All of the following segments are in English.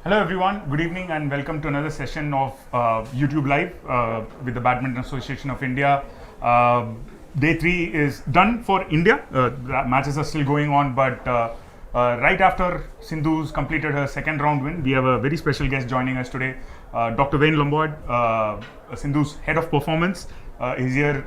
Hello everyone, good evening and welcome to another session of YouTube Live with the Badminton Association of India. Day 3 is done for India. The matches are still going on, but right after Sindhu's completed her second round win, we have a very special guest joining us today, Dr. Lombard, Sindhu's head of performance. He's here,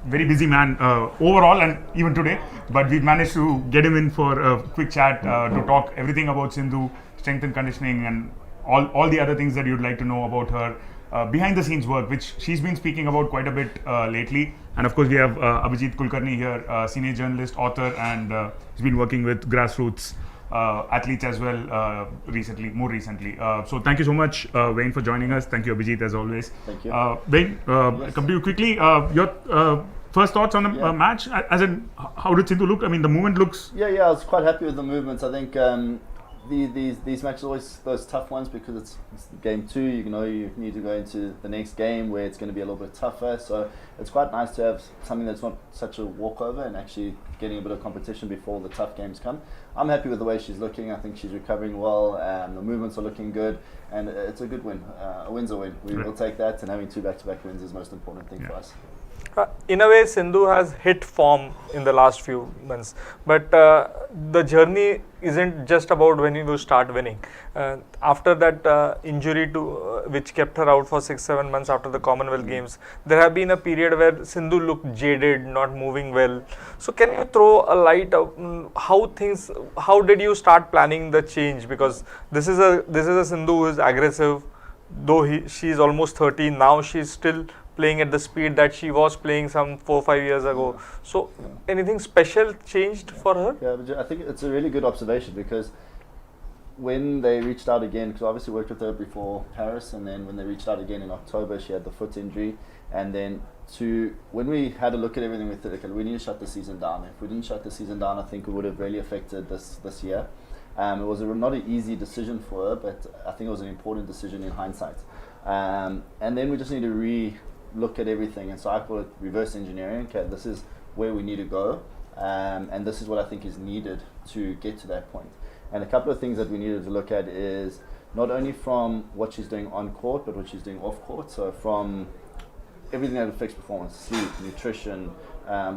very busy man overall and even today, but we've managed to get him in for a quick chat to talk everything about Sindhu, strength and conditioning, and all the other things that you'd like to know about her behind the scenes work, which she's been speaking about quite a bit lately. And of course, we have Abhijit Kulkarni here, senior journalist, author, and he's been working with grassroots athletes as well more recently. So thank you so much, Wayne, for joining us. Thank you, Abhijit, as always. Thank you. Wayne, Yes. come to you quickly. Your first thoughts on the match, as in how did Sindhu look? I mean, the movement looks... Yeah, I was quite happy with the movements. I think these matches are always those tough ones because it's game 2. You know, you need to go into the next game where it's going to be a little bit tougher. So it's quite nice to have something that's not such a walkover and actually getting a bit of competition before the tough games come. I'm happy with the way she's looking. I think she's recovering well. The movements are looking good, and it's a good win. A win's a win. We will take that, and having 2 back-to-back wins is the most important thing for us. In a way, Sindhu has hit form in the last few months, but the journey isn't just about when you start winning. After that injury which kept her out for 6-7 months after the Commonwealth Games, there have been a period where Sindhu looked jaded, not moving well. So can you throw a light of how did you start planning the change? Because this is a Sindhu who is aggressive, though she is almost 30, now she's still playing at the speed that she was playing some 4-5 years ago. So anything special changed for her? Yeah, but I think it's a really good observation because when they reached out again, because I obviously worked with her before Paris, and then when they reached out again in October, she had the foot injury. And then when we had a look at everything, we thought, okay, we need to shut the season down. If we didn't shut the season down, I think it would have really affected this year. It was not an easy decision for her, but I think it was an important decision in hindsight. And then we just need to look at everything, and so I call it reverse engineering. Okay, this is where we need to go, and this is what I think is needed to get to that point. And a couple of things that we needed to look at is not only from what she's doing on court, but what she's doing off court. So from everything that affects performance, sleep, nutrition,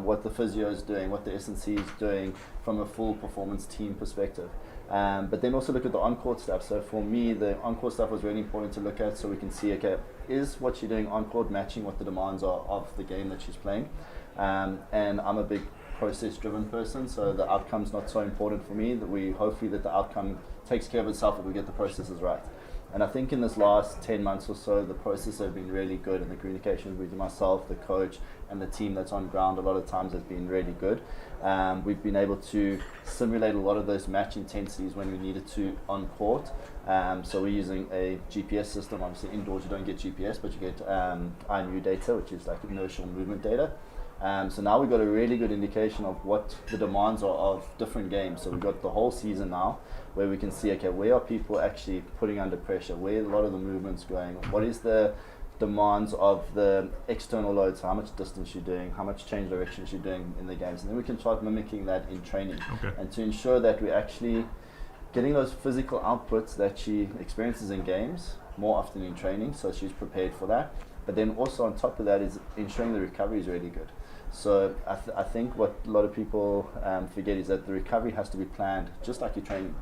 what the physio is doing, what the S&C is doing from a full performance team perspective. But then also look at the on-court stuff. So for me, the on-court stuff was really important to look at, so we can see, okay, is what she's doing on-court matching what the demands are of the game that she's playing? And I'm a big process-driven person, so the outcome's not so important for me. Hopefully that the outcome takes care of itself if we get the processes right. And I think in this last 10 months or so, the processes have been really good, and the communication between myself, the coach, and the team that's on ground a lot of times has been really good. We've been able to simulate a lot of those match intensities when we needed to on court. So we're using a GPS system. Obviously indoors you don't get GPS, but you get IMU data, which is like inertial movement data. So now we've got a really good indication of what the demands are of different games. So we've got the whole season now where we can see, okay, where are people actually putting under pressure? Where are a lot of the movements going? What is the demands of the external loads? How much distance you're doing? How much change direction you're doing in the games? And then we can start mimicking that in training. Okay. And to ensure that we're actually getting those physical outputs that she experiences in games more often in training, so she's prepared for that. But then also on top of that is ensuring the recovery is really good. So I think what a lot of people forget is that the recovery has to be planned just like you're training,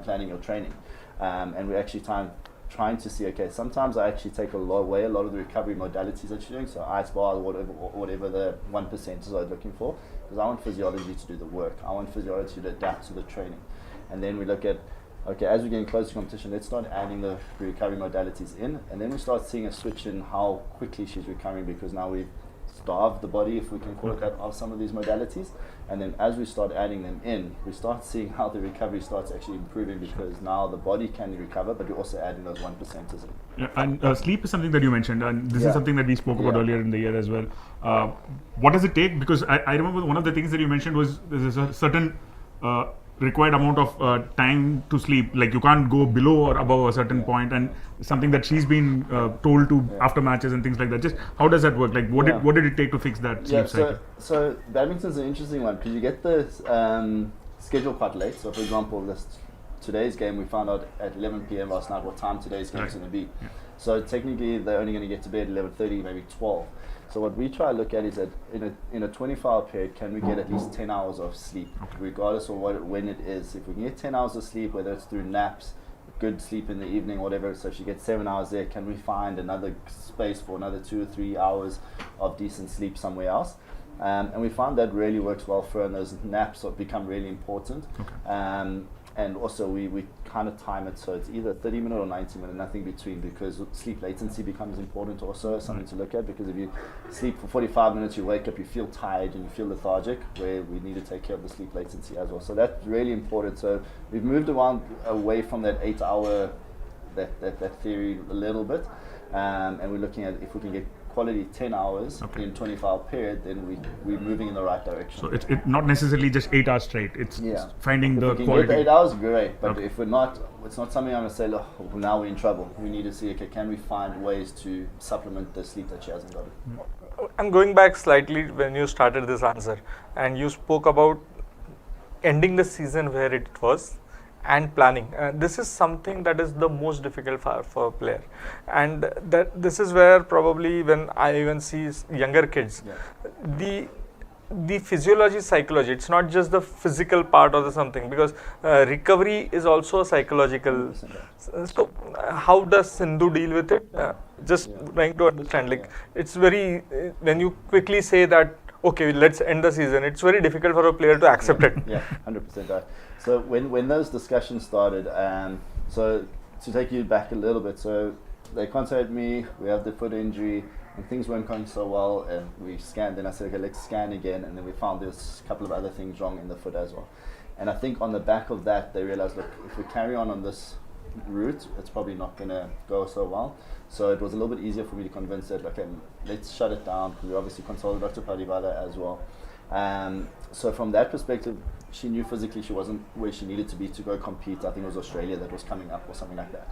planning your training. And we're actually trying to see, okay, sometimes I actually take away a lot of the recovery modalities that you're doing, so ice bar, whatever the 1% is I'm looking for, because I want physiology to do the work. I want physiology to adapt to the training. And then we look at, okay, as we're getting close to competition, let's start adding the recovery modalities in, and then we start seeing a switch in how quickly she's recovering, because now we've starved the body, if we can call it that, of some of these modalities. And then as we start adding them in, we start seeing how the recovery starts actually improving, because now the body can recover, but we're also adding those 1%ers in. Yeah, and sleep is something that you mentioned, and this is something that we spoke about earlier in the year as well. What does it take? Because I remember one of the things that you mentioned was there's a certain required amount of time to sleep. Like you can't go below or above a certain point, and something that she's been told to after matches and things like that. Just how does that work? Like what did it take to fix that sleep cycle? So badminton's an interesting one because you get the schedule quite late. So for example, today's game, we found out at 11 p.m. last night what time today's game is Right. going to be. Yeah. So technically, they're only going to get to bed 11:30, maybe 12. So what we try to look at is that in a 24-hour period, can we get at least 10 hours of sleep, regardless of when it is. If we can get 10 hours of sleep, whether it's through naps, good sleep in the evening, whatever. So if she gets 7 hours there, can we find another space for another 2 or 3 hours of decent sleep somewhere else? And we found that really works well for her, and those naps have become really important. And also we kind of time it so it's either 30-minute or 90-minute, nothing between, because sleep latency becomes important also, something to look at, because if you sleep for 45 minutes, you wake up, you feel tired and you feel lethargic, where we need to take care of the sleep latency as well. So that's really important. So we've moved away from that 8-hour, that theory a little bit, and we're looking at if we can get quality 10 hours in 24-hour period, then we're moving in the right direction. So it's not necessarily just 8 hours straight. It's finding if the we can quality. get 8 hours, great. But if we're not, it's not something I'm going to say, look, now we're in trouble. We need to see, okay, can we find ways to supplement the sleep that she hasn't got? I'm going back slightly when you started this answer, and you spoke about ending the season where it was and planning. This is something that is the most difficult for a player, and that this is where probably when I even see younger kids, the physiology, psychology, it's not just the physical part or the something, because recovery is also psychological. So how does Sindhu deal with it? Just trying to understand, like it's very, when you quickly say that, okay, let's end the season, it's very difficult for a player to accept it. Yeah, 100% right. So when those discussions started, so to take you back a little bit, so they contacted me, we have the foot injury, and things weren't going so well, and we scanned, and I said, okay, let's scan again, and then we found there's a couple of other things wrong in the foot as well. And I think on the back of that, they realized, look, if we carry on this route, it's probably not going to go so well. So it was a little bit easier for me to convince that, okay, let's shut it down. We obviously consulted Dr. Padivala as well. So from that perspective, she knew physically she wasn't where she needed to be to go compete. I think it was Australia that was coming up or something like that.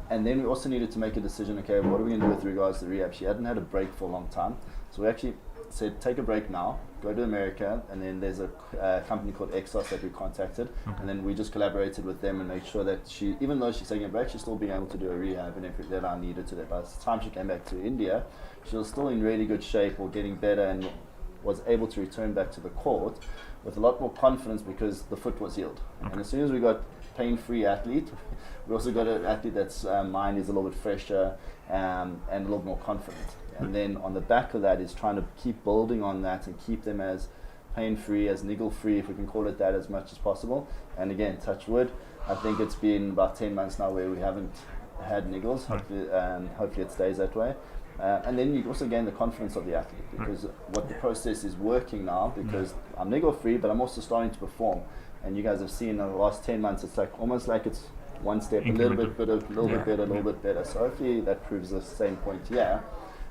And then we also needed to make a decision, okay, what are we going to do with regards to rehab? She hadn't had a break for a long time. So we actually said, take a break now, go to America, and then there's a company called Exos that we contacted, and then we just collaborated with them and made sure that she, even though she's taking a break, she's still being able to do a rehab and everything that I needed to do. By the time she came back to India, she was still in really good shape or getting better, and was able to return back to the court with a lot more confidence because the foot was healed. And as soon as we got pain-free athlete, we also got an athlete that's mind is a little bit fresher and a little more confident. And then on the back of that is trying to keep building on that and keep them as pain-free, as niggle-free, if we can call it that, as much as possible. And again, touch wood, I think it's been about 10 months now where we haven't had niggles. Hopefully it stays that way. And then you also gain the confidence of the athlete, because what the process is working now, because I'm niggle-free, but I'm also starting to perform. And you guys have seen in the last 10 months, it's like almost like it's one step, a little bit better, a little bit better, a little bit better. So hopefully that proves the same point here.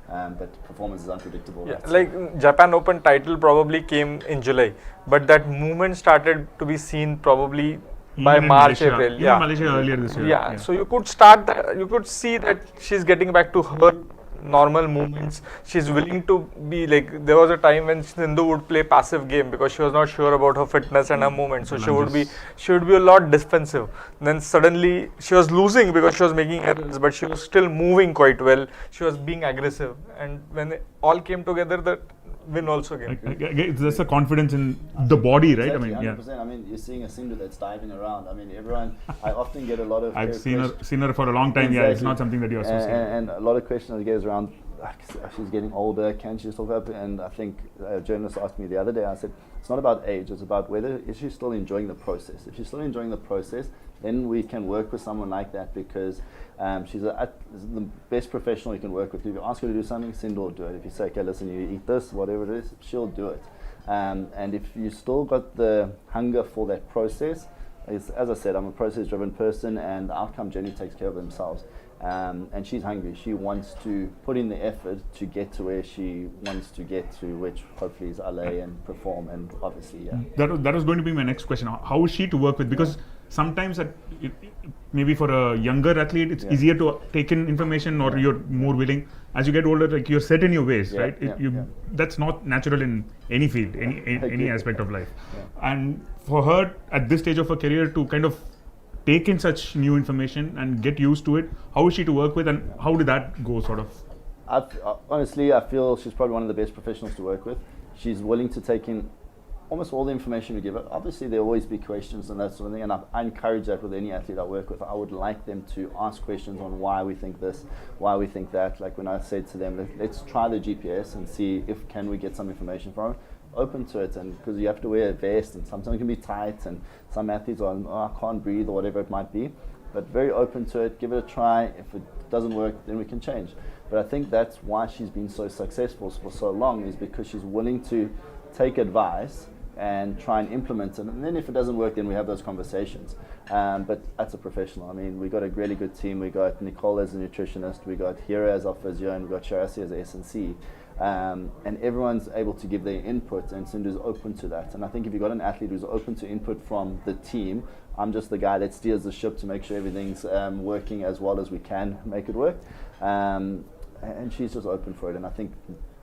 But performance is unpredictable. Yeah, like Japan Open title probably came in July, but that movement started to be seen probably by March, Malaysia. April. Even Malaysia earlier this year. Yeah, so you could start that, you could see that she's getting back to her normal movements. She's willing to be like, there was a time when Sindhu would play passive game because she was not sure about her fitness and her movement, so she would be a lot defensive. Then suddenly she was losing because she was making errors, but she was still moving quite well. She was being aggressive, and when it all came together, that win also came. There's a confidence in the body, right? Exactly, I mean, 100%. I mean, you're seeing a Sindhu that's diving around. I mean, everyone. I often get a lot of. I've seen her for a long time. Exactly. Yeah, it's not something that you associate. And a lot of questions goes around. She's getting older. Can she still up? And I think a journalist asked me the other day. I said, it's not about age. It's about whether is she still enjoying the process. If she's still enjoying the process, then we can work with someone like that, because she's the best professional you can work with. If you ask her to do something, Sindhu will do it. If you say, okay, listen, you eat this, whatever it is, she'll do it. And if you still got the hunger for that process, as I said, I'm a process-driven person, and the outcome generally takes care of themselves. And she's hungry. She wants to put in the effort to get to where she wants to get to, which hopefully is LA, and perform, and obviously, That was going to be my next question. How is she to work with? Because sometimes maybe for a younger athlete, it's easier to take in information, or you're more willing. As you get older, like you're set in your ways, right? That's not natural in any field, any aspect of life. And for her at this stage of her career to kind of take in such new information and get used to it, how is she to work with, and how did that go, sort of? Honestly, I feel she's probably one of the best professionals to work with. She's willing to take in almost all the information we give her. Obviously, there'll always be questions and that sort of thing, and I encourage that with any athlete I work with. I would like them to ask questions on why we think this, why we think that. Like when I said to them, let's try the GPS and see if can we get some information from it. Open to it, and because you have to wear a vest, and sometimes it can be tight, and some athletes are, I can't breathe, or whatever it might be. But very open to it, give it a try. If it doesn't work, then we can change. But I think that's why she's been so successful for so long, is because she's willing to take advice and try and implement it. And then if it doesn't work, then we have those conversations. But that's a professional. I mean, we got a really good team. We got Nicole as a nutritionist, we got Hira as our physio, and we got Sharasi as a S&C. And everyone's able to give their input, and Sindhu's open to that. And I think if you've got an athlete who's open to input from the team, I'm just the guy that steers the ship to make sure everything's working as well as we can make it work. And she's just open for it. And I think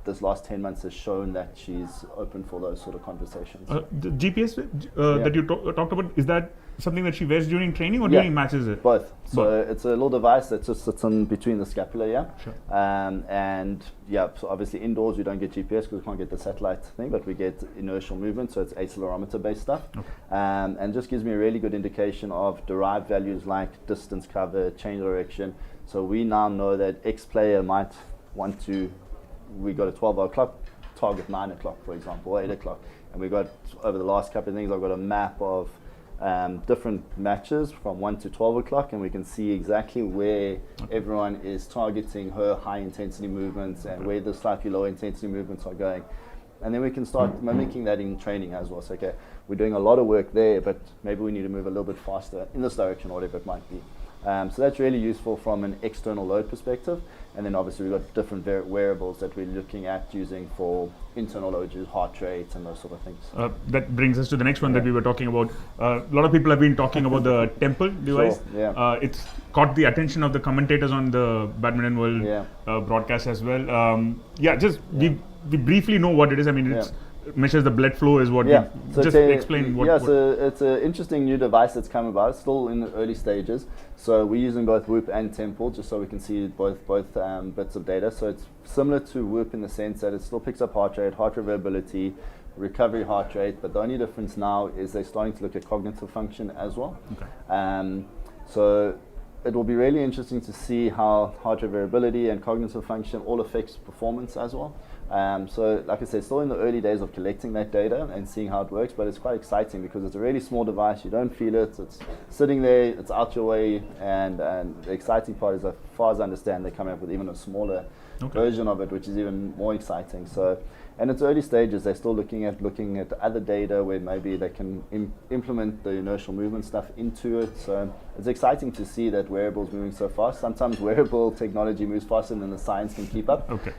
this last 10 months has shown that she's open for those sort of conversations. The GPS that you talked about, is that something that she wears during training or during matches? Both. So it's a little device that just sits in between the scapula, Sure. And so obviously indoors we don't get GPS because we can't get the satellite thing, but we get inertial movement, so it's accelerometer based stuff. Okay. And just gives me a really good indication of derived values like distance cover, change direction. So we now know that X player might want to, we got a 12 o'clock target 9 o'clock, for example, or 8 o'clock. And we got, over the last couple of things, I've got a map of different matches from 1 to 12 o'clock, and we can see exactly where everyone is targeting her high intensity movements and where the slightly low intensity movements are going. And then we can start mimicking that in training as well. So, okay, we're doing a lot of work there, but maybe we need to move a little bit faster in this direction, or whatever it might be. So that's really useful from an external load perspective. And then obviously we've got different wearables that we're looking at using for internal load, heart rate and those sort of things. That brings us to the next one that we were talking about. A lot of people have been talking about the Temple device. Sure, it's caught the attention of the commentators on the Badminton World broadcast as well. We briefly know what it is. I mean, it measures the blood flow is what so just explain what. So it's an interesting new device that's come about. It's still in the early stages. So we're using both Whoop and Temple just so we can see both bits of data. So it's similar to Whoop in the sense that it still picks up heart rate variability, recovery heart rate, but the only difference now is they're starting to look at cognitive function as well. Okay. So it will be really interesting to see how heart rate variability and cognitive function all affects performance as well. So like I said, still in the early days of collecting that data and seeing how it works, but it's quite exciting because it's a really small device, you don't feel it, it's sitting there, it's out your way, and the exciting part is, as far as I understand, they're coming up with even a smaller version of it, which is even more exciting. So, and it's early stages, they're still looking at other data where maybe they can implement the inertial movement stuff into it. So it's exciting to see that wearables moving so fast. Sometimes wearable technology moves faster than the science can keep up. Okay.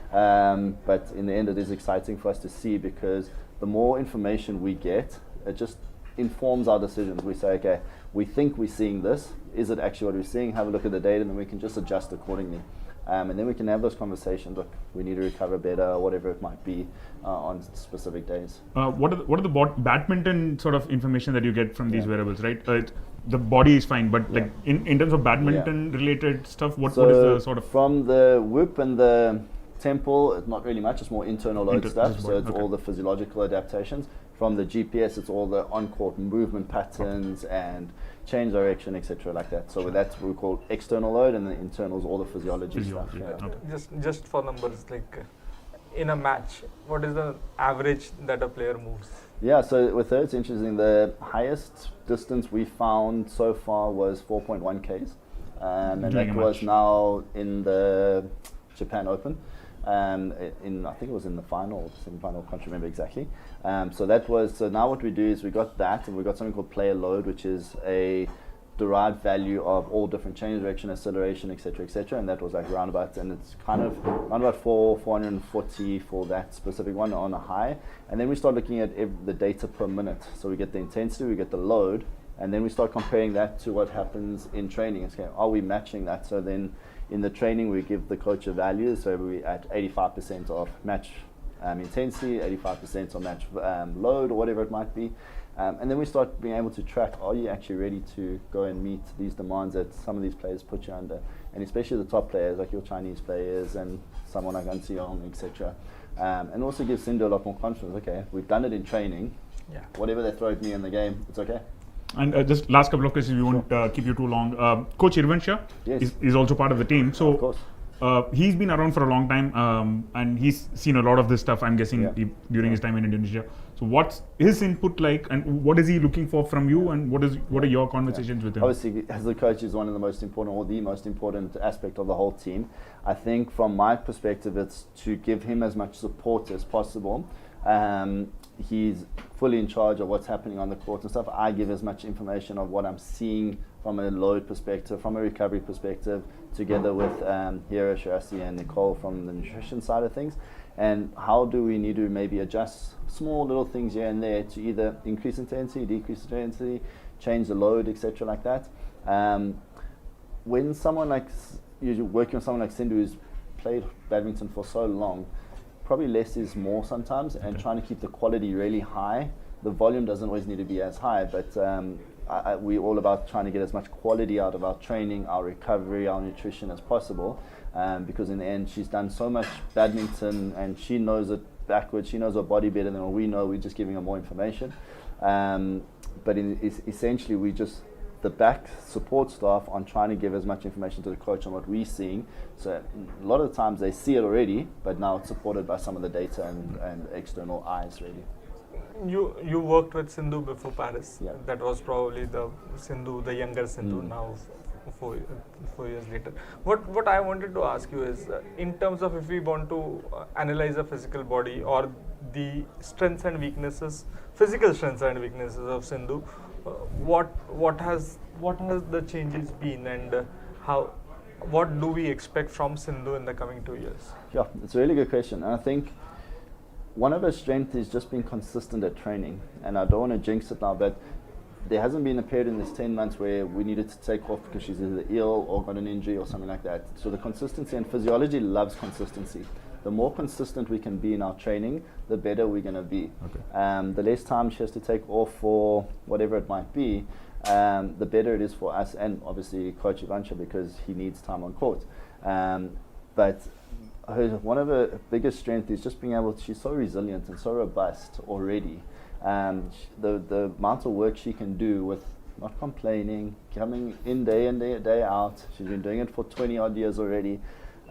But in the end, it is exciting for us to see, because the more information we get, it just informs our decisions. We say, okay, we think we're seeing this. Is it actually what we're seeing? Have a look at the data, and then we can just adjust accordingly. And then we can have those conversations. Look, we need to recover better, or whatever it might be, on specific days. What are the badminton sort of information that you get from these wearables, right? The body is fine, but like in terms of badminton related stuff, what is the sort of? From the Whoop and the Temple, it's not really much. It's more internal load stuff. So it's all the physiological adaptations. From the GPS, it's all the on-court movement patterns and change direction, etc., like that. So that's what we call external load, and the internal is all the physiology stuff. Just for numbers, like in a match, what is the average that a player moves? Yeah, so with her, it's interesting. The highest distance we found so far was 4.1 Ks, and that was now in the Japan Open. I think it was in the final, semi-final, I can't remember exactly. So now what we do is we got that, and we got something called player load, which is a derived value of all different change direction, acceleration, etc., and that was like roundabout, and it's kind of around about 440 for that specific one on a high. And then we start looking at the data per minute. So we get the intensity, we get the load, And then we start comparing that to what happens in training. It's okay, are we matching that? So then in the training, we give the coach a value. So we're at 85% of match intensity, 85% of match load, or whatever it might be. And then we start being able to track, are you actually ready to go and meet these demands that some of these players put you under? And especially the top players, like your Chinese players and someone like An Seong, etc. And also gives Sindhu a lot more confidence. Okay, we've done it in training. Yeah. Whatever they throw at me in the game, it's okay. And just last couple of questions, we won't keep you too long. Coach Irvan Shah Yes. is also part of the team. So Of course. he's been around for a long time, and he's seen a lot of this stuff, I'm guessing, Yeah. during his time in Indonesia. So what's his input like, and what is he looking for from you, and what are your conversations with him? Obviously, as the coach, is one of the most important, or the most important aspect of the whole team. I think from my perspective, it's to give him as much support as possible. He's fully in charge of what's happening on the court and stuff. I give as much information of what I'm seeing from a load perspective, from a recovery perspective, together with Hira, Shirasi and Nicole from the nutrition side of things. And how do we need to maybe adjust small little things here and there to either increase intensity, decrease intensity, change the load, etc. like that. When someone like, you're working with someone like Sindhu who's played badminton for so long, probably less is more sometimes, and trying to keep the quality really high. The volume doesn't always need to be as high, but we're all about trying to get as much quality out of our training, our recovery, our nutrition as possible, because in the end she's done so much badminton and she knows it backwards. She knows our body better than what we know. We're just giving her more information, but essentially we just the back support staff on trying to give as much information to the coach on what we're seeing. So a lot of the times they see it already, but now it's supported by some of the data and external eyes really. You worked with Sindhu before Paris. Yeah. That was probably the Sindhu, the younger Sindhu. Now, 4 years later. What I wanted to ask you is, in terms of if we want to analyze a physical body or the strengths and weaknesses, physical strengths and weaknesses of Sindhu, what has the changes been, and what do we expect from Sindhu in the coming 2 years? Yeah, it's a really good question, and I think one of her strengths is just being consistent at training. And I don't want to jinx it now, but there hasn't been a period in this 10 months where we needed to take off because she's either ill or got an injury or something like that. So the consistency, and physiology loves consistency. The more consistent we can be in our training, the better we're going to be. Okay. The less time she has to take off for whatever it might be, the better it is for us, and obviously Coach Ivancha, because he needs time on court. But one of her biggest strengths is just being able to, she's so resilient and so robust already. The amount of work she can do with not complaining, coming in day out. She's been doing it for 20 odd years already,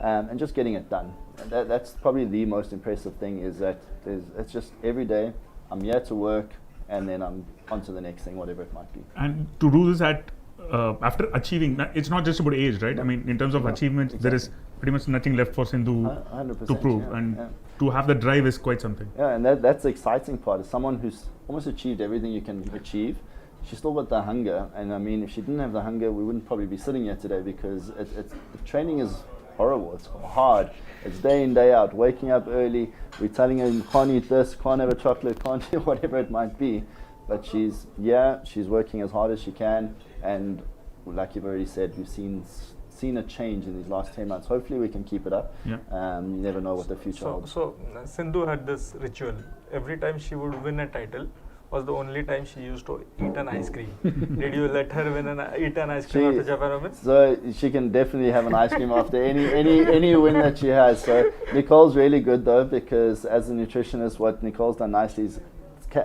and just getting it done. And that's probably the most impressive thing, is that it's just every day I'm here to work, and then I'm on to the next thing, whatever it might be. And to do this at after achieving, it's not just about age, right? I mean, in terms of achievements, there is pretty much nothing left for Sindhu 100%, to prove, to have the drive is quite something. Yeah, and that's the exciting part. Is someone who's almost achieved everything you can achieve. She's still got the hunger, and I mean, if she didn't have the hunger, we wouldn't probably be sitting here today, because the training is horrible. It's hard. It's day in, day out, waking up early. We're telling her you can't eat this, can't have a chocolate, can't do whatever it might be. But she's working as hard as she can, and like you've already said, we've seen a change in these last 10 months. Hopefully we can keep it up. Yeah. You never know what the future holds. So Sindhu had this ritual. Every time she would win a title was the only time she used to eat an ice cream. Did you let her eat an ice cream after Japan Opens? So she can definitely have an ice cream after any win that she has. So Nicole's really good though, because as a nutritionist, what Nicole's done nicely is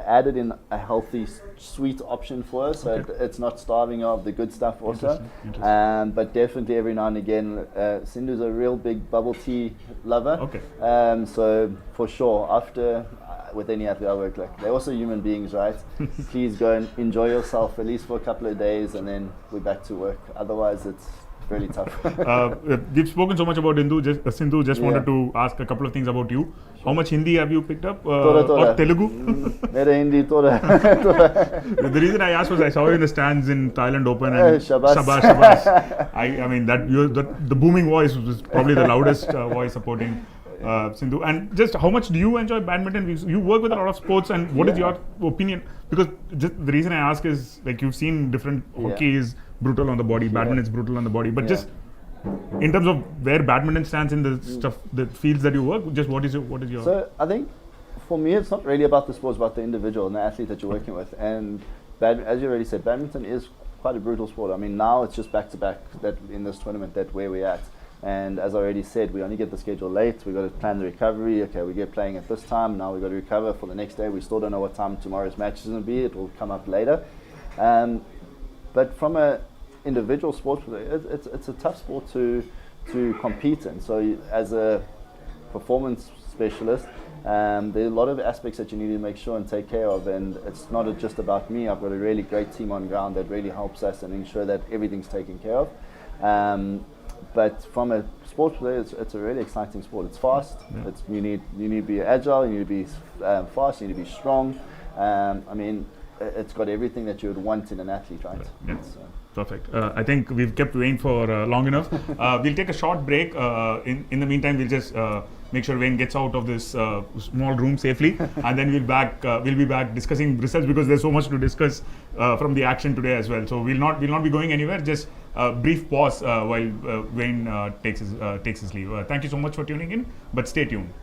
added in a healthy sweet option for us, so it's not starving her of the good stuff also. Interesting. But definitely every now and again, Sindhu's a real big bubble tea lover. Okay. So for sure, after with any athlete I work, like, they're also human beings, right? Please go and enjoy yourself at least for a couple of days, and then we're back to work. Otherwise it's really tough. We've spoken so much about Sindhu, just wanted to ask a couple of things about you. Sure. How much Hindi have you picked up? Or Telugu? Mere Hindi, thoda. The reason I asked was I saw you in the stands in Thailand Open, and Shabash. I mean, the booming voice was probably the loudest voice supporting. Sindhu. And just how much do you enjoy badminton? You work with a lot of sports, and what is your opinion? Because just the reason I ask is like you've seen different hockey is brutal on the body, badminton is brutal on the body, but just in terms of where badminton stands in the stuff, the fields that you work, just what is your? So I think for me, it's not really about the sport, it's about the individual and the athlete that you're working with. And as you already said, badminton is quite a brutal sport. I mean, now it's just back to back that in this tournament that where we're at. And as I already said, we only get the schedule late. We've got to plan the recovery. Okay, we get playing at this time. Now we've got to recover for the next day. We still don't know what time tomorrow's match is going to be. It will come up later. But from a individual sport, it's a tough sport to compete in. So as a performance specialist, there are a lot of aspects that you need to make sure and take care of, and it's not just about me. I've got a really great team on ground that really helps us and ensure that everything's taken care of. But from a sports player, it's a really exciting sport. It's fast. You need to be agile. You need to be fast. You need to be strong. I mean, it's got everything that you would want in an athlete, right? Yes. Perfect. I think we've kept Wayne for long enough. We'll take a short break. In the meantime, we'll just make sure Wayne gets out of this small room safely, and then we'll be back discussing results, because there's so much to discuss from the action today as well. So we'll not be going anywhere. Just a brief pause while Wayne takes his leave. Thank you so much for tuning in, but stay tuned.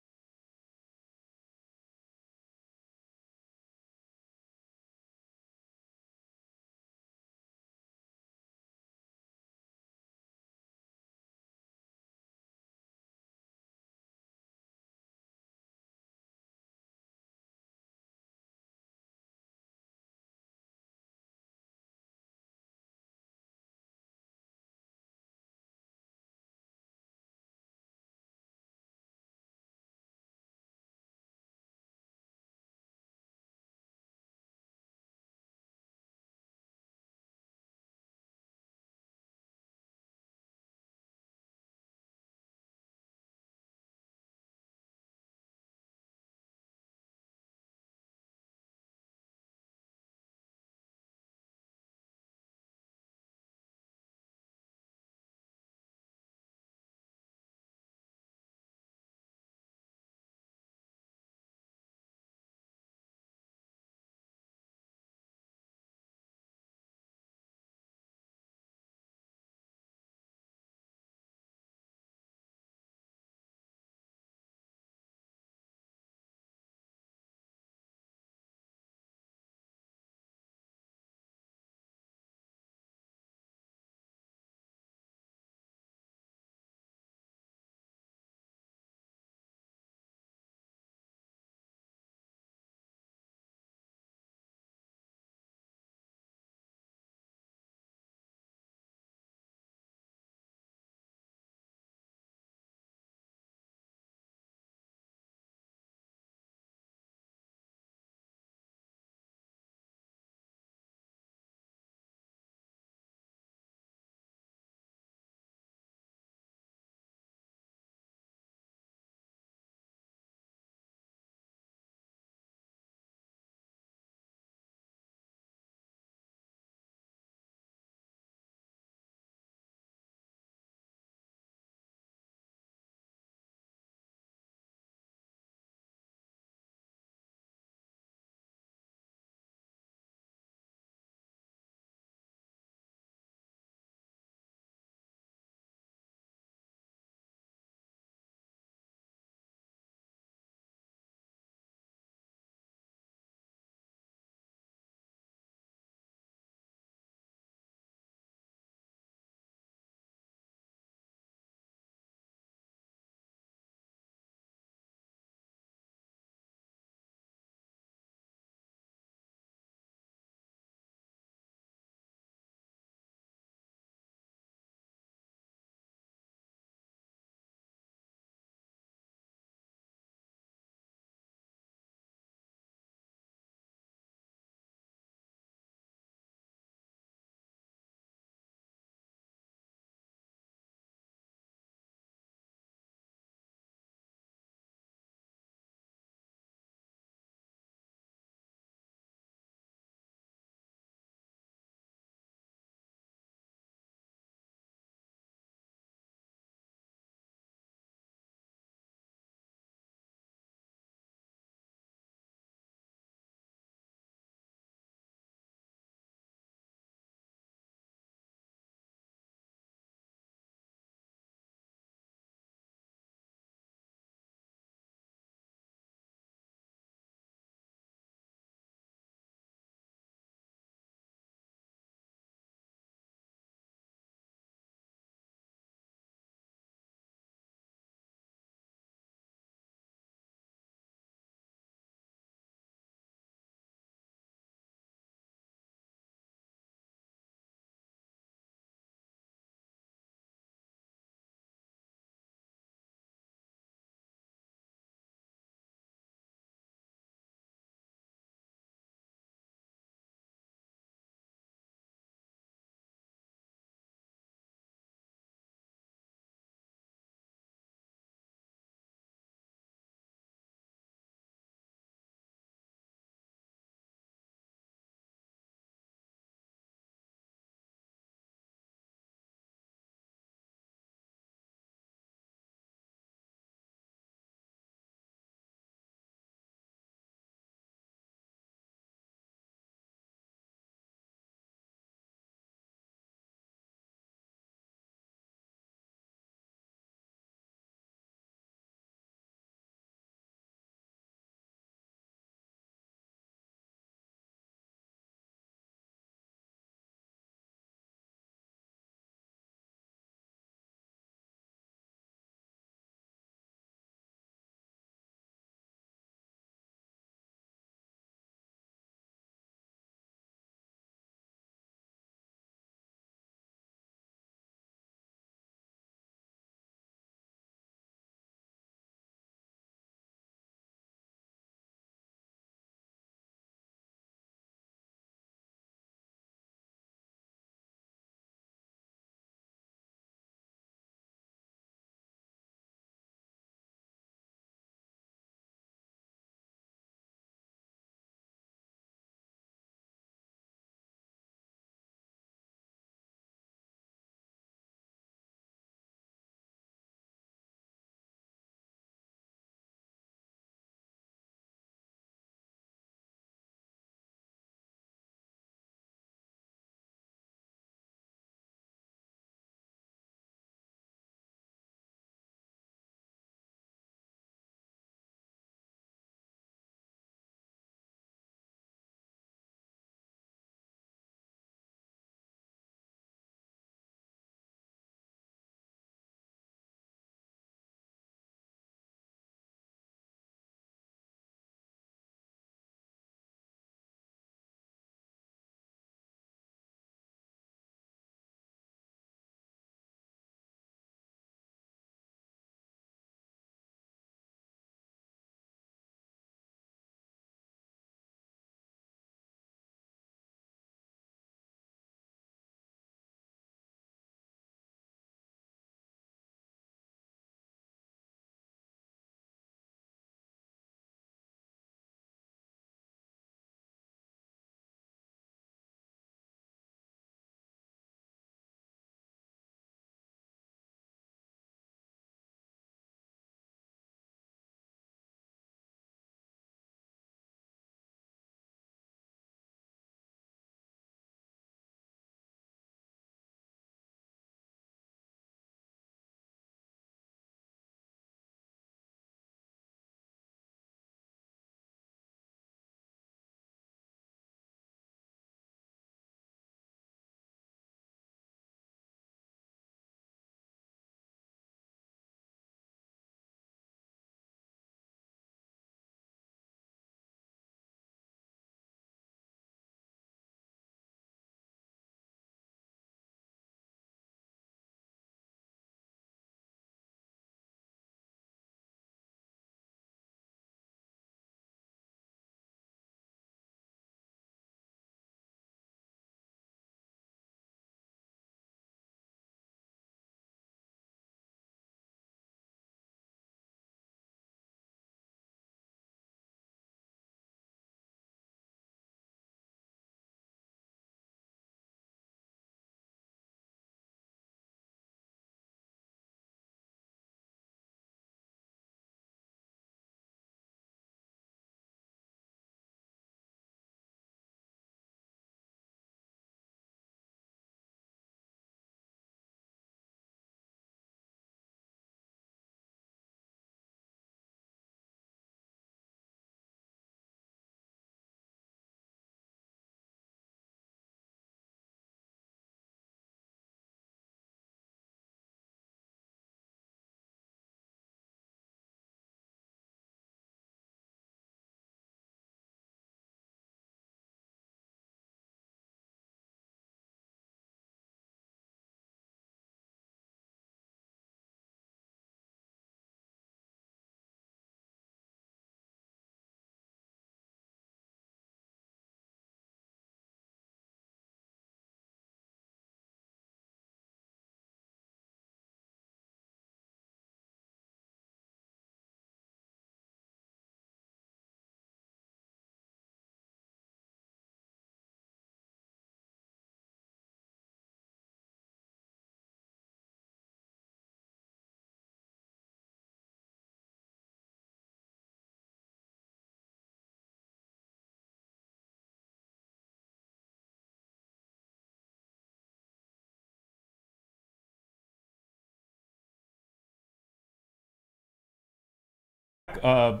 back.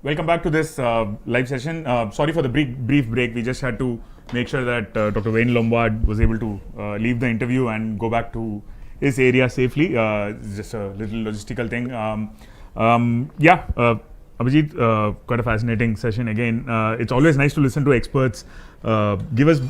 Welcome back to this live session. Sorry for the brief break. We just had to make sure that Dr. Wayne Lombard was able to leave the interview and go back to his area safely. It's just a little logistical thing. Abhijit, quite a fascinating session again. It's always nice to listen to experts give us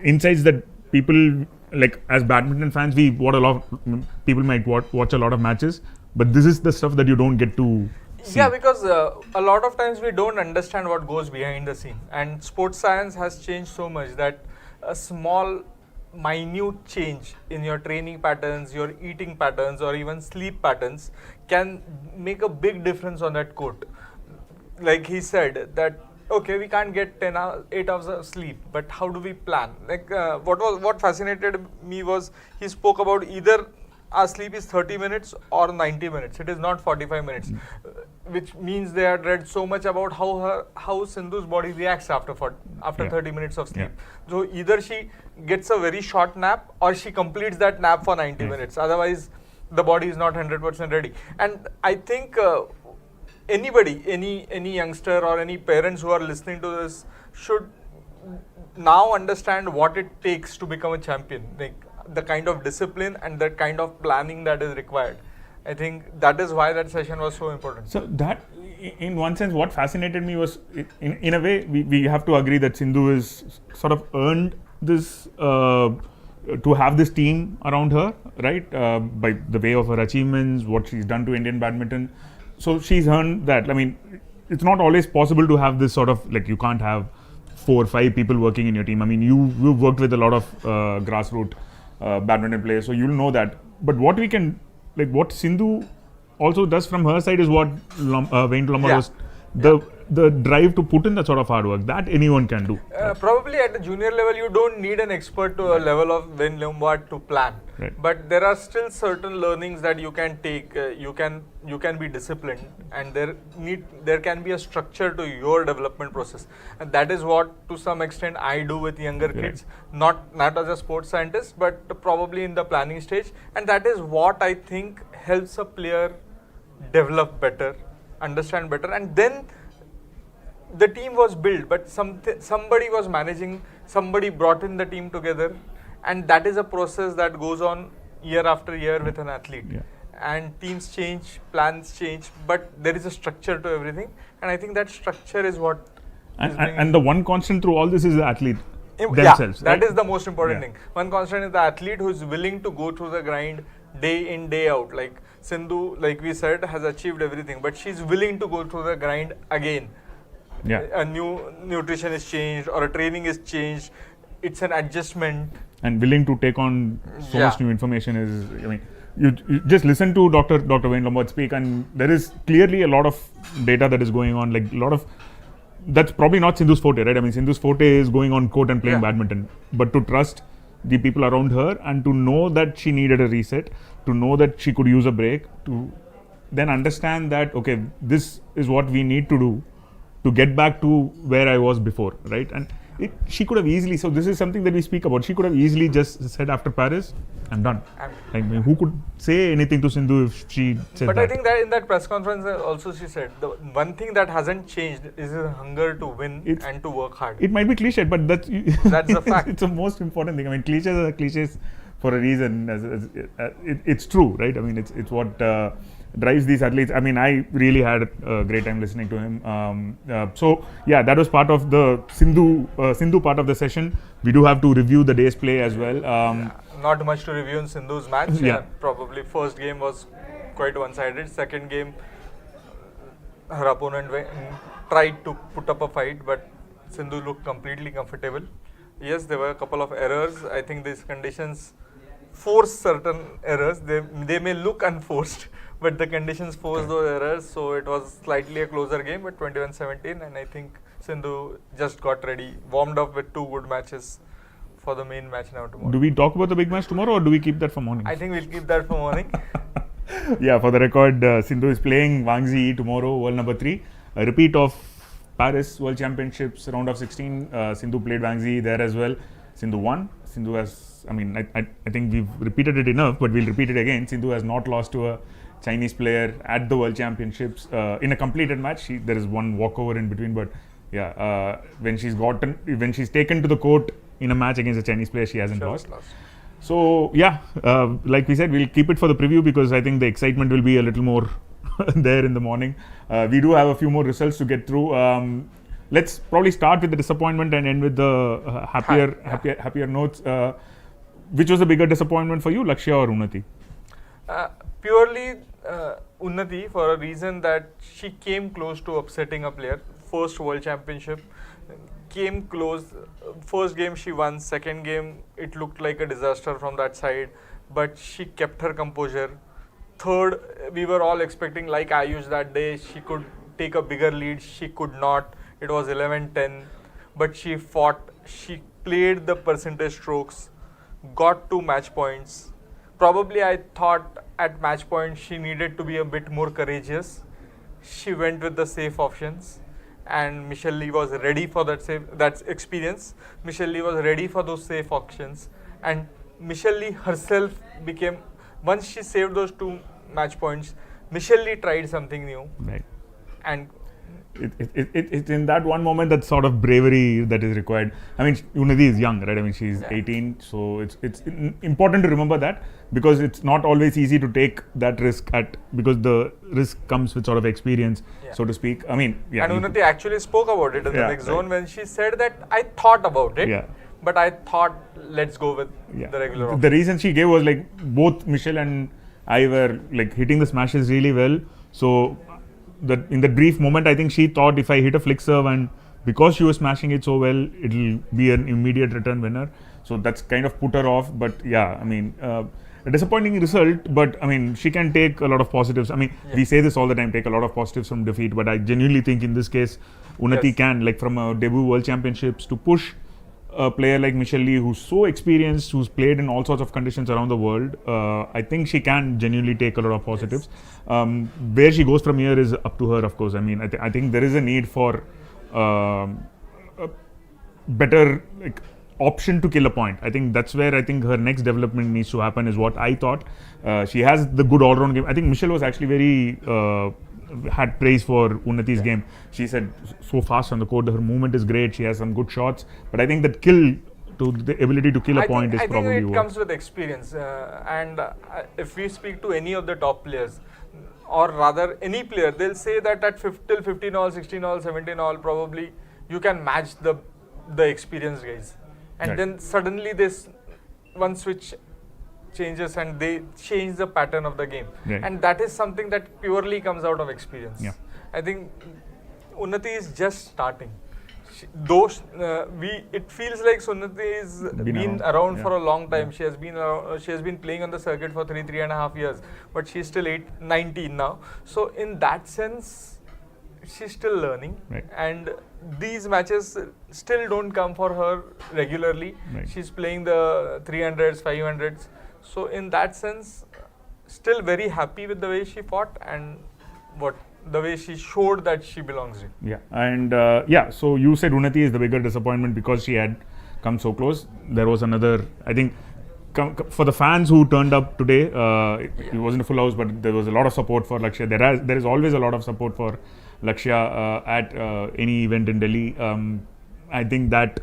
insights that people, like as badminton fans, people might watch a lot of matches, but this is the stuff that you don't get to see. Yeah, because a lot of times we don't understand what goes behind the scene, and sports science has changed so much that a small minute change in your training patterns, your eating patterns, or even sleep patterns can make a big difference on that court. Like he said that, okay, we can't get 8 hours of sleep, but how do we plan? Like what fascinated me was he spoke about either our sleep is 30 minutes or 90 minutes. It is not 45 minutes, which means they had read so much about how Sindhu's body reacts after 30 minutes of sleep. So either she gets a very short nap or she completes that nap for 90 minutes. Otherwise, the body is not 100% ready. And I think anybody, any youngster or any parents who are listening to this should now understand what it takes to become a champion. Like the kind of discipline and the kind of planning that is required. I think that is why that session was so important. So that, in one sense, what fascinated me was, in a way, we have to agree that Sindhu is sort of earned this, to have this team around her, right? By the way of her achievements, what she's done to Indian badminton. So she's earned that. I mean, it's not always possible to have this sort of, like, you can't have 4 or 5 people working in your team. I mean, you've worked with a lot of grassroots badminton players, so you'll know that. But what we can, like, what Sindhu also does from her side is what Wayne Lombard was, the drive to put in that sort of hard work that anyone can do. Probably at the junior level, you don't need an expert to a level of Wayne Lombard to plan. Right. But there are still certain learnings that you can take. You can be disciplined, and there can be a structure to your development process, and that is what to some extent I do with younger kids. Not as a sports scientist, but probably in the planning stage, and that is what I think helps a player develop better, understand better, and then the team was built, but somebody was managing, somebody brought in the team together, and that is a process that goes on year after year with an athlete. And teams change, plans change, but there is a structure to everything, and I think that structure is what and the one constant through all this is the athlete themselves. That is the most important thing. One constant is the athlete who is willing to go through the grind day in, day out. Like Sindhu, like we said, has achieved everything, but she's willing to go through the grind again. A new nutrition is changed or a training is changed. It's an adjustment. And willing to take on so much new information is, I mean, you just listen to Dr. Wayne Lombard speak, and there is clearly a lot of data that is going on, like a lot of, that's probably not Sindhu's forte, right? I mean, Sindhu's forte is going on court and playing badminton, but to trust the people around her and to know that she needed a reset, to know that she could use a break, to then understand that, okay, this is what we need to do to get back to where I was before, right? And she could have easily, so this is something that we speak about, she could have easily just said after Paris, I'm done. I mean, who could say anything to Sindhu if she said that? But I think that in that press conference also she said, the one thing that hasn't changed is the hunger to win and to work hard. It might be cliched, but that's a fact. It's the most important thing. I mean, cliches are cliches for a reason. It's true, right? I mean, it's what drives these athletes. I mean, I really had a great time listening to him. So yeah, that was part of the Sindhu part of the session. We do have to review the day's play as well. Not much to review in Sindhu's match. Probably first game was quite one-sided. Second game, her opponent tried to put up a fight, but Sindhu looked completely comfortable. Yes, there were a couple of errors. I think these conditions force certain errors. They may look unforced, but the conditions force those errors. So it was slightly a closer game, but 21-17, and I think Sindhu just got ready, warmed up with 2 good matches for the main match now tomorrow. Do we talk about the big match tomorrow, or do we keep that for morning? I think we'll keep that for morning. Yeah, for the record, Sindhu is playing Wang Zi tomorrow, world number 3. A repeat of Paris World Championships round of 16. Sindhu played Wang Zi there as well. Sindhu won. Sindhu has, I mean, I think we've repeated it enough, but we'll repeat it again. Sindhu has not lost to a Chinese player at the World Championships in a completed match. There is one walkover in between, but yeah, when she's taken to the court in a match against a Chinese player, she hasn't lost. So yeah, like we said, we'll keep it for the preview because I think the excitement will be a little more there in the morning. We do have a few more results to get through. Let's probably start with the disappointment and end with the happier notes. Which was the bigger disappointment for you, Lakshya or Unnati? Purely Unnati, for a reason that she came close to upsetting a player. First World Championship, came close. First game she won, second game it looked like a disaster from that side, but she kept her composure. Third, we were all expecting, like Ayush that day, she could take a bigger lead. She could not. It was 11-10, but she fought. She played the percentage strokes, got 2 match points. Probably I thought at match point she needed to be a bit more courageous. She went with the safe options, and Michelle Lee was ready for that experience. Michelle Lee was ready for those safe options, and Michelle Lee herself became, once she saved those 2 match points, Michelle Lee tried something new. Right. And it's in that one moment that sort of bravery that is required. I mean, Unnati is young, right? I mean, she's 18, so it's important to remember that, because it's not always easy to take that risk because the risk comes with sort of experience, so to speak. I mean, yeah. And Unnati actually spoke about it in the next zone when she said that I thought about it, but I thought let's go with the regular option. The reason she gave was like both Michelle and I were like hitting the smashes really well, so in the brief moment, I think she thought if I hit a flick serve, and because she was smashing it so well, it'll be an immediate return winner. So that's kind of put her off. But yeah, I mean, a disappointing result. But I mean, she can take a lot of positives. I mean, we say this all the time, take a lot of positives from defeat. But I genuinely think in this case, Unnati can, like from a debut World Championships, to push a player like Michelle Lee, who's so experienced, who's played in all sorts of conditions around the world. I think she can genuinely take a lot of positives. Where she goes from here is up to her, of course. I mean, I think there is a need for a better option to kill a point. I think that's where I think her next development needs to happen, is what I thought. She has the good all-round game. I think Michelle was actually very had praise for Unnati's game. She said so fast on the court, her movement is great, she has some good shots, but I think that the ability to kill a point is probably I think it comes with experience, and if we speak to any of the top players, or rather any player, they'll say that at till 15 all, 16 all, 17 all, probably you can match the experienced guys, and then suddenly this one switch changes and they change the pattern of the game, and that is something that purely comes out of experience. I think Unnati is just starting. It feels like Unnati has been around for a long time. She has been playing on the circuit for 3.5 years, but she's still 19 now. So in that sense, she's still learning, and these matches still don't come for her regularly. She's playing the 300s, 500s. So in that sense, still very happy with the way she fought and the way she showed that she belongs in. Yeah, and so you said Unnati is the bigger disappointment because she had come so close. There was another, I think, for the fans who turned up today, it wasn't a full house, but there was a lot of support for Lakshya. There is always a lot of support for Lakshya at any event in Delhi. I think that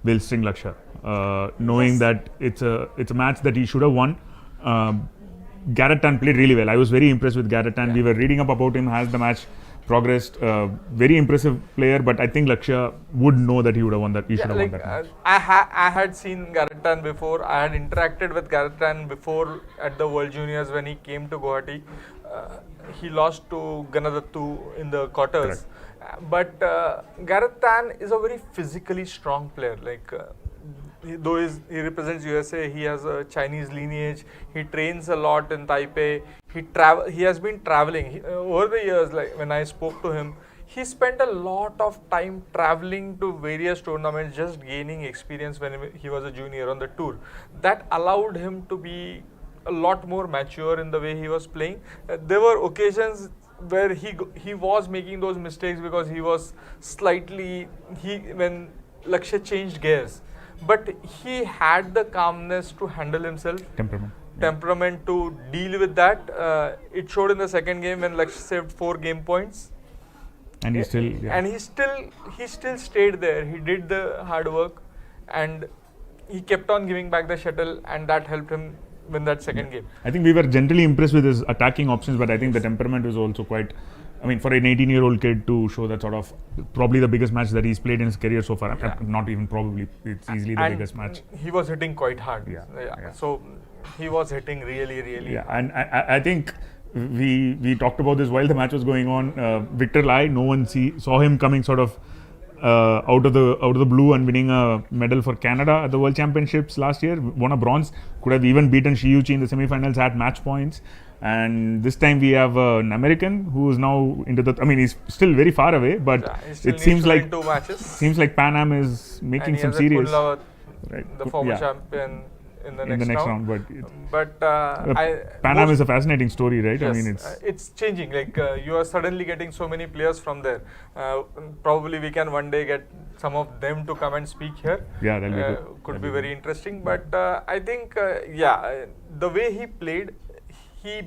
will sting Lakshya. Knowing that it's a match that he should have won. Garrett Tan played really well. I was very impressed with Garrett Tan. We were reading up about him as the match progressed. Very impressive player, but I think Lakshya would know that he would have won that. He should have won that match. I had seen Garrett Tan before. I had interacted with Garrett Tan before at the World Juniors when he came to Guwahati. He lost to Ganadattu in the quarters. But Garrett Tan is a very physically strong player. Though he represents USA, he has a Chinese lineage. He trains a lot in Taipei. He has been traveling over the years. Like when I spoke to him, he spent a lot of time traveling to various tournaments, just gaining experience when he was a junior on the tour. That allowed him to be a lot more mature in the way he was playing. There were occasions where he was making those mistakes because he was when Lakshya changed gears. But he had the calmness to handle himself. Temperament. temperament to deal with that. It showed in the second game when Lakshya saved 4 game points. And he still, And he still stayed there. He did the hard work, and he kept on giving back the shuttle, and that helped him win that second game. I think we were generally impressed with his attacking options, but I think the temperament was also quite. I mean, for an 18-year-old kid to show that sort of probably the biggest match that he's played in his career so far. Not even probably, it's easily the biggest match. He was hitting quite hard. So he was hitting really, really. Yeah, and I think we talked about this while the match was going on. Victor Lai, no one saw him coming sort of out of the blue and winning a medal for Canada at the World Championships last year. Won a bronze. Could have even beaten Shiyuchi in the semi-finals at match points. And this time we have an American who is now into the. I mean, he's still very far away, but it seems like 2 matches. Seems like Pan Am is making some serious. Right. The former champion in the next round. But Pan Am is a fascinating story, right? Yes, I mean, it's changing. Like you are suddenly getting so many players from there. Probably we can one day get some of them to come and speak here. Yeah, that'll be good. Could be very interesting. But I think the way he played. He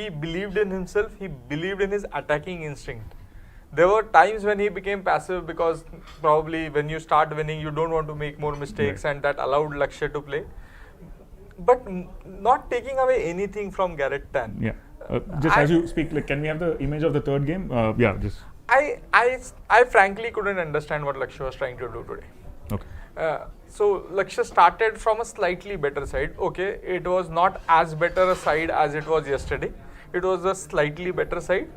believed in himself. He believed in his attacking instinct. There were times when he became passive because probably when you start winning, you don't want to make more mistakes, and that allowed Lakshya to play. But not taking away anything from Garrett Tan. Yeah. Just as you speak, like, can we have the image of the third game? Just. I frankly couldn't understand what Lakshya was trying to do today. Okay. So Lakshya started from a slightly better side. Okay, it was not as better a side as it was yesterday. It was a slightly better side,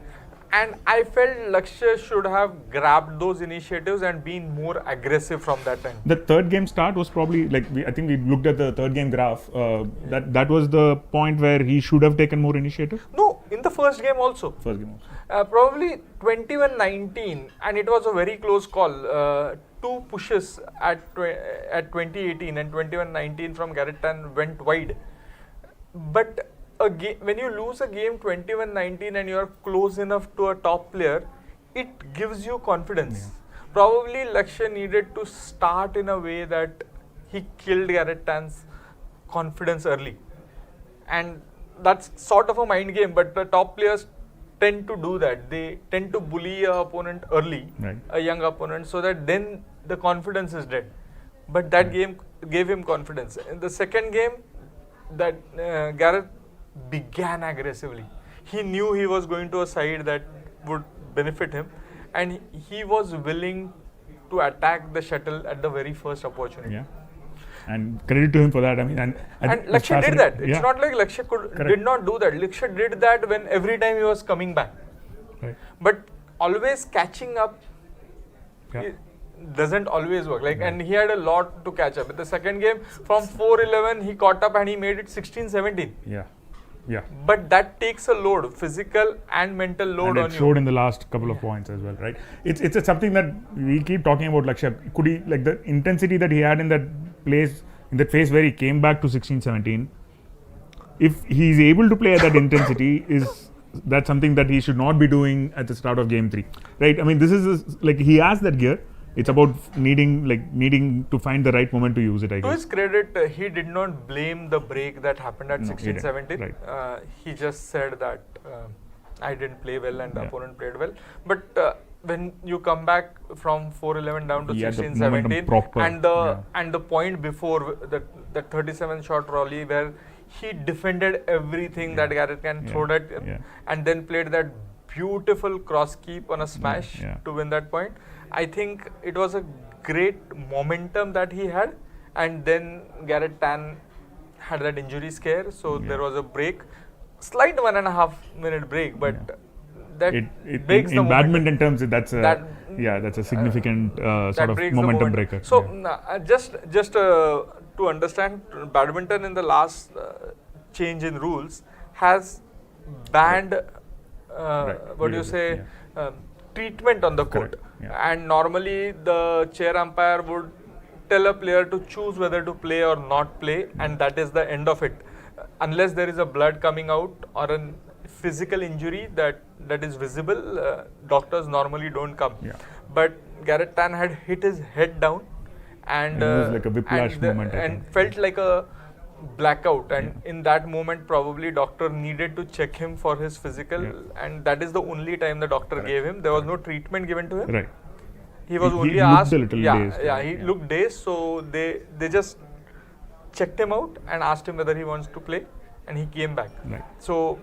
and I felt Lakshya should have grabbed those initiatives and been more aggressive from that end. The third game start was probably like I think we looked at the third game graph. That was the point where he should have taken more initiative. No, in the first game also. First game also. Probably 21-19, and it was a very close call. 2 pushes at 2018 and 21-19 from Garrett Tan went wide. But when you lose a game 21-19 and you are close enough to a top player, it gives you confidence. Yeah. Probably Lakshya needed to start in a way that he killed Garrett Tan's confidence early. And that's sort of a mind game, but the top players tend to do that. They tend to bully an opponent early, a young opponent, so that then the confidence is dead. But that game gave him confidence. In the second game, that Garrett began aggressively. He knew he was going to a side that would benefit him, and he was willing to attack the shuttle at the very first opportunity. Yeah. And credit to him for that. I mean, and Lakshya did that. It's not like Lakshya did not do that. Lakshya did that when every time he was coming back. Right. But always catching up doesn't always work. And he had a lot to catch up. In the second game, from 4-11, he caught up and he made it 16-17. Yeah. But that takes a load, physical and mental load on you. And it showed in the last couple of points as well, right? It's something that we keep talking about. Lakshya, could he, like the intensity that he had in that place, in that phase where he came back to 16-17, if he's able to play at that intensity, that's something that he should not be doing at the start of game 3, right? I mean, this is like he has that gear. It's about needing to find the right moment to use it, I guess. To his credit, he did not blame the break that happened at 16-17. Right. He just said that I didn't play well and the opponent played well. But when you come back from 4-11 down to 16-17, and the point before the 37 shot rally where he defended everything that Garrett can throw at him, and then played that beautiful cross keep on a smash to win that point. I think it was a great momentum that he had, and then Garrett Tan had that injury scare, so there was a break, slight 1.5 minute break, but that breaks in badminton terms. That's a significant sort of momentum breaker. So just to understand, badminton in the last change in rules has banned treatment on the court. And normally the chair umpire would tell a player to choose whether to play or not play, and that is the end of it. Unless there is a blood coming out or a physical injury that is visible, doctors normally don't come. But Garrett Tan had hit his head down, and it was like a whiplash moment, and felt like a blackout, and in that moment probably doctor needed to check him for his physical, and that is the only time the doctor gave him. There was no treatment given to him. Right. He was He only looked asked. a little dazed, Yeah, right? he Yeah. looked dazed. So they just checked him out and asked him whether he wants to play, and he came back. Right. So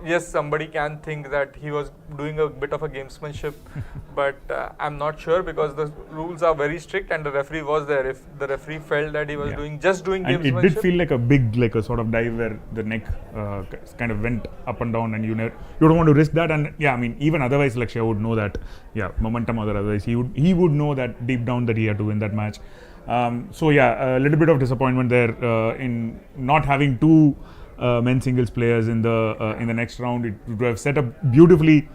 yes, somebody can think that he was doing a bit of a gamesmanship, but I'm not sure because the rules are very strict and the referee was there. If the referee felt that he was Yeah. doing And gamesmanship, it did feel like a sort of dive where the neck kind of went up and down, and you don't want to risk that. And yeah, I mean, even otherwise, Lakshya would know that, momentum or otherwise, he would know that deep down that he had to win that match. So yeah, a little bit of disappointment there in not having two men's singles players in the next round. It would have set up beautifully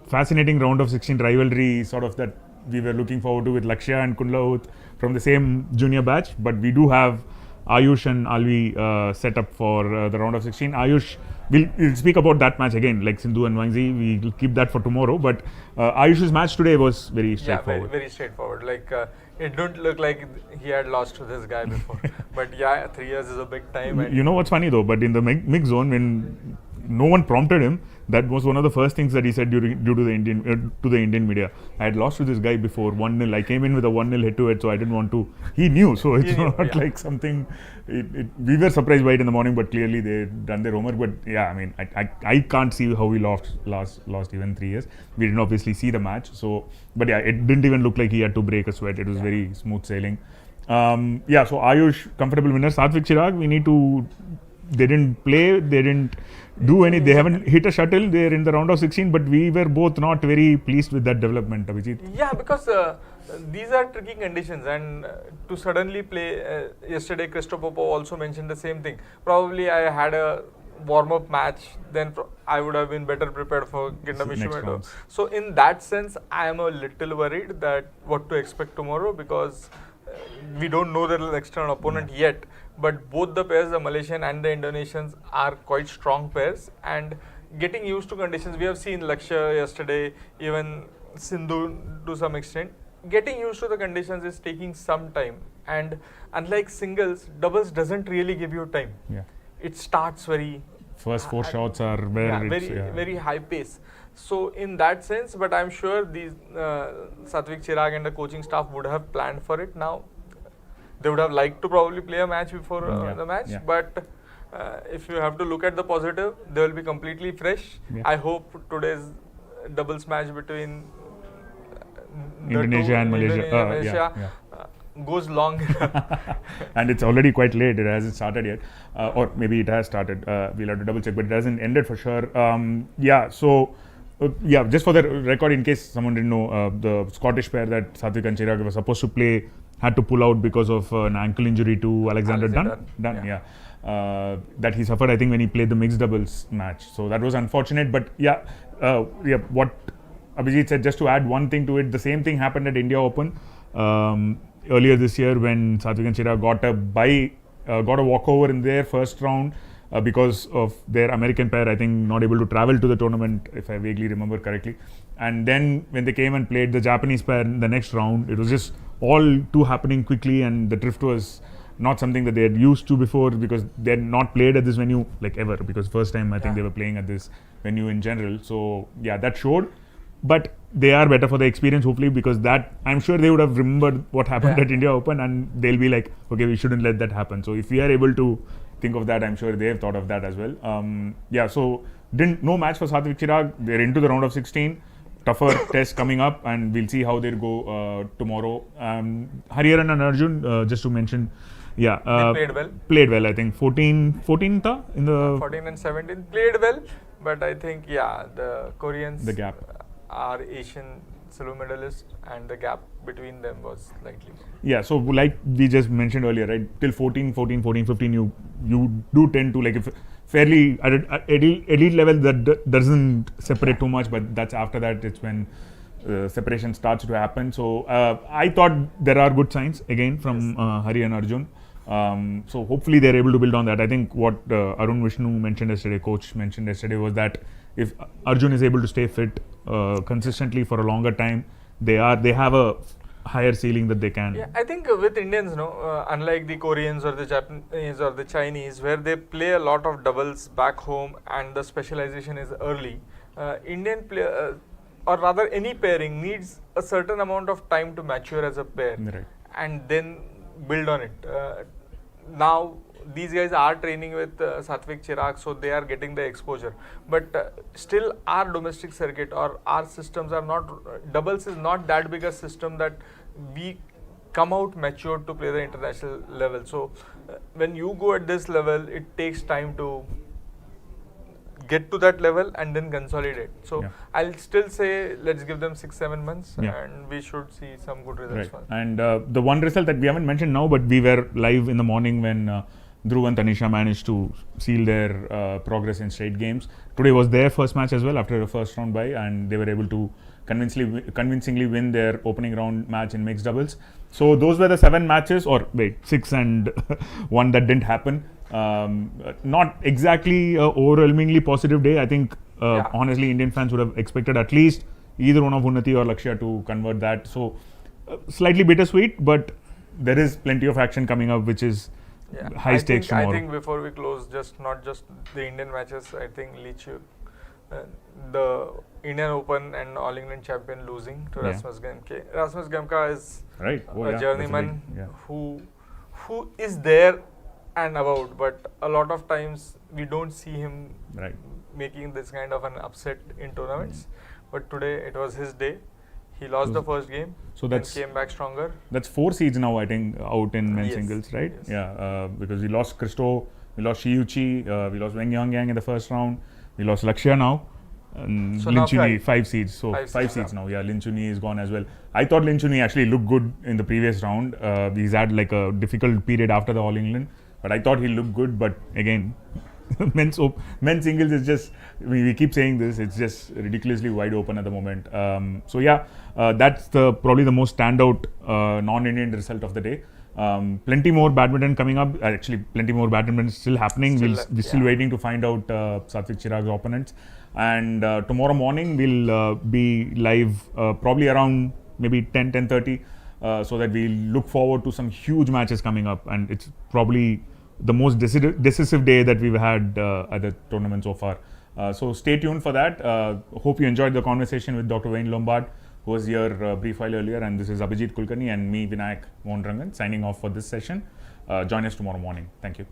fascinating round of 16 rivalry, sort of that we were looking forward to with Lakshya and Kundla from the same junior batch. But we do have Ayush and Alvi set up for the round of 16. Ayush, we'll speak about that match again, like Sindhu and Wangzi. We'll keep that for tomorrow. But Ayush's match today was very straightforward. very straightforward. Like it didn't look like he had lost to this guy before. But yeah, 3 years is a big time. And You know what's funny though? But in the mix zone, when no one prompted him, that was one of the first things that he said due to the Indian media. I had lost to this guy before 1-0. I came in with a 1-0 head-to-head, so I didn't want to. He knew, so it's not like something. We were surprised by it in the morning, but clearly they done their homework. But yeah, I mean, I can't see how we lost even 3 years. We didn't obviously see the match, so but yeah, it didn't even look like he had to break a sweat. It was very smooth sailing. So Ayush, comfortable winner. Satvik Chirag, they didn't play, they didn't do any, they haven't hit a shuttle, they're in the round of 16, but we were both not very pleased with that development, Abhijit. Yeah, because these are tricky conditions, and to suddenly play, yesterday Christopher Pope also mentioned the same thing. Probably I had a warm-up match, then I would have been better prepared for Kingdom. So in that sense, I am a little worried that what to expect tomorrow, because we don't know the external opponent yet. But both the pairs, the Malaysian and the Indonesians, are quite strong pairs, and getting used to conditions. We have seen Lakshya yesterday, even Sindhu to some extent. Getting used to the conditions is taking some time, and unlike singles, doubles doesn't really give you time. Yeah. It starts very First 4 shots are where very high pace. So in that sense, but I'm sure these Satvik Chirag and the coaching staff would have planned for it. Now they would have liked to probably play a match before the match, but if you have to look at the positive, they will be completely fresh. I hope today's doubles match between Indonesia and Malaysia goes long. And it's already quite late. It hasn't started yet, or maybe it has started. We'll have to double check, but it hasn't ended for sure. Just for the record, in case someone didn't know, the Scottish pair that Satvik and Chirag were supposed to play had to pull out because of an ankle injury to Alexander Dunn. That he suffered, I think, when he played the mixed doubles match. So that was unfortunate. But what Abhijit said, just to add one thing to it, the same thing happened at India Open earlier this year when Satvik and Chirag got a walkover in their first round because of their American pair, I think, not able to travel to the tournament, if I vaguely remember correctly. And then when they came and played the Japanese pair in the next round, it was just all too happening quickly, and the drift was not something that they had used to before, because they had not played at this venue like ever, because first time I think they were playing at this venue in general. So yeah, that showed. But they are better for the experience, hopefully, because that, I'm sure they would have remembered what happened at India Open, and they'll be like, okay, we shouldn't let that happen. So if we are able to think of that, I'm sure they have thought of that as well. So no match for Satvik Chirag. They're into the round of 16. Tougher test coming up, and we'll see how they go tomorrow. Hariharan and Arjun, just to mention, they played well. I think 14th in the 14 and 17 played well, but I think the Koreans, the gap, are Asian silver medalists, and the gap between them was slightly more. Yeah, so like we just mentioned earlier, right? Till 14, 15, you do tend to, like, if fairly at elite level, that doesn't separate too much, but that's after that, it's when separation starts to happen. So I thought there are good signs again from Hari and Arjun. So hopefully they're able to build on that. I think what Arun Vishnu mentioned yesterday, coach mentioned yesterday, was that if Arjun is able to stay fit consistently for a longer time, they have a higher ceiling that they can. Yeah, I think with Indians, unlike the Koreans or the Japanese or the Chinese, where they play a lot of doubles back home and the specialization is early, Indian player, or rather any pairing, needs a certain amount of time to mature as a pair, Right. and then build on it. Now these guys are training with Satvik Chirag, so they are getting the exposure. But still, our domestic circuit or our systems are not, doubles is not that big a system that we come out matured to play the international level. So when you go at this level, it takes time to get to that level and then consolidate. So Yeah. I'll still say let's give them 6-7 months, Yeah. and we should see some good results. Right. For them. And the one result that we haven't mentioned now, but we were live in the morning when Dhruv and Tanisha managed to seal their progress in straight games. Today was their first match as well after a first round bye, and they were able to convincingly win their opening round match in mixed doubles. So those were the 7 matches, or wait, 6 and 1 that didn't happen. Not exactly a overwhelmingly positive day. I think honestly Indian fans would have expected at least either one of Unnati or Lakshya to convert that. So slightly bittersweet, but there is plenty of action coming up, which is high stakes tomorrow. I think before we close, not just the Indian matches, I think the Indian Open and All England champion losing to Rasmus Gemke. Rasmus Gemka is right. a journeyman who is there and about, but a lot of times we don't see him making this kind of an upset in tournaments. But today it was his day. He lost the first game, and came back stronger. That's 4 seeds now, I think, out in men's singles, right? Yes. Yeah, because we lost Christo, we lost Shiuchi, we lost Weng Yongyang in the first round, we lost Lakshya now. And so Lin Chunyi, 5 5 seeds. So 5 seeds now. Yeah, Lin Chunyi is gone as well. I thought Lin Chunyi actually looked good in the previous round. He's had like a difficult period after the All England, but I thought he looked good. But again, men's singles is just, we keep saying this, it's just ridiculously wide open at the moment. So yeah, that's probably the most standout non-Indian result of the day. Plenty more badminton coming up. Actually, plenty more badminton still happening. We're still waiting to find out Satvik Chirag's opponents. And tomorrow morning we'll be live probably around maybe 10:30, so that we'll look forward to some huge matches coming up. And it's probably the most decisive day that we've had at the tournament so far. So stay tuned for that. Hope you enjoyed the conversation with Dr. Wayne Lombard, who was here brief while earlier. And this is Abhijit Kulkarni and me, Vinayak Mohanrangan, signing off for this session. Join us tomorrow morning. Thank you.